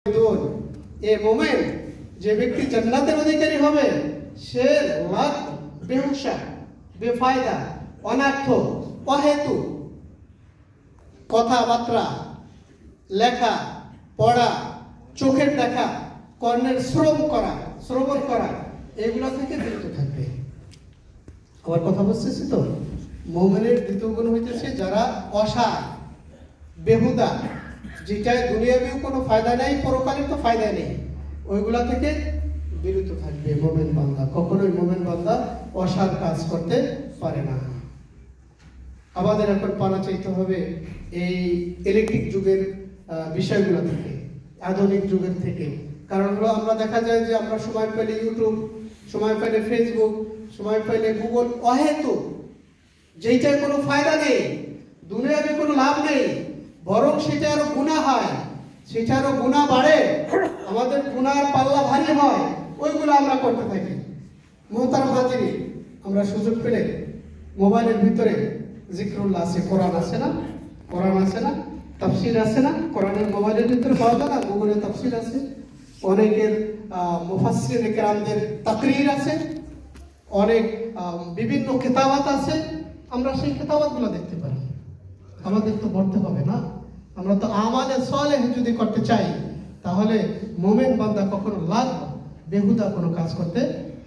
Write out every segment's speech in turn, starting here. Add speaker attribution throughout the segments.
Speaker 1: এ মোমেন যে ব্যক্তি জান্নাতের অধিকারী হবে সে লাখ বেহুশা বেফায়দা অনার্থ অহেতু কথাবার্তা লেখা পড়া চোখের দেখা কর্ণের শ্রবণ করা এগুলো থেকে বিরত থাকবে। আমার কথা বুঝতেছি তো? মোমেনের দ্বিতীয় গুণ হইতেছে যারা অসার বেহুদা, যেটায় দুনিয়াবিও কোনো ফায়দা নেই, পরকালের তো ফায়দা নেই, ওইগুলা থেকে বিরত থাকবে মোমেন বান্দা। কখনোই মোমেন বান্দা অসার কাজ করতে পারে না। আমাদের এখন পানা চাইতে হবে এই ইলেকট্রিক যুগের বিষয়গুলো থেকে, আধুনিক যুগের থেকে। কারণ হলো আমরা দেখা যায় যে আমরা সময় পেলে ইউটিউব, সময় পেলে ফেসবুক, সময় পেলে গুগল, অহেতু যেইটার কোনো ফায়দা নেই, দুনিয়াতে কোনো লাভ নেই, বরং সেটা আরো গুনাহ হয়, সেটা আরো গুনাহ বাড়ে, আমাদের গুনার পাল্লা ভারী হয়, ওইগুলো আমরা করতে থাকি। মুহতারাম হাজিরিন, আমরা সুযোগ পেলে মোবাইলের ভিতরে জিকরুল্লাহ আছে, কোরআন আছে না, কোরআন আছে না, তাফসির আছে না, কোরআনের মোবাইলের ভিতরে পাওয়া যায় না, গুগলে তাফসির আছে, অনেকের মুফাসসির কেরামদের তাকরীর আছে, অনেক বিভিন্ন কিতাবাত আছে, আমরা সেই কিতাবাতগুলো দেখতে পারি। আমাদের তো পড়তে হবে না, আমরা তো আমালে সালেহ যদি করতে চাই তাহলে মোমেন বান্দা কখনো লাগ বেহুদা কোনো কাজ করতে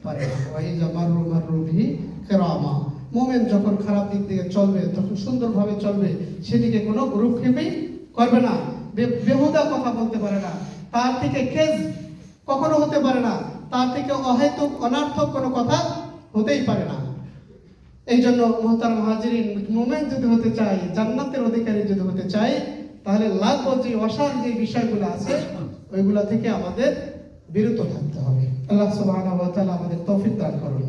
Speaker 1: পারে না। ওয়াইজা মাররু বিহি কিরামা, মোমেন যখন খারাপ দিক দিয়ে চলবে তখন সুন্দরভাবে চলবে, সেদিকে কোনো ভ্রুক্ষেপই করবে না, বেহুদা কথা বলতে পারে না, তার থেকে কেজ কখনো হতে পারে না, তার থেকে অহেতুক অনার্থক কোনো কথা হতেই পারে না। এই জন্য মুহতারাম হাজিরিন, মোমেন যদি হতে চাই, জান্নাতের অধিকারী যদি হতে চাই, তাহলে লাগব যে অসার যে বিষয়গুলো আছে ওইগুলা থেকে আমাদের বিরত থাকতে হবে। আল্লাহ সুবহানাহু ওয়া তাআলা আমাদের তৌফিক দান করুন।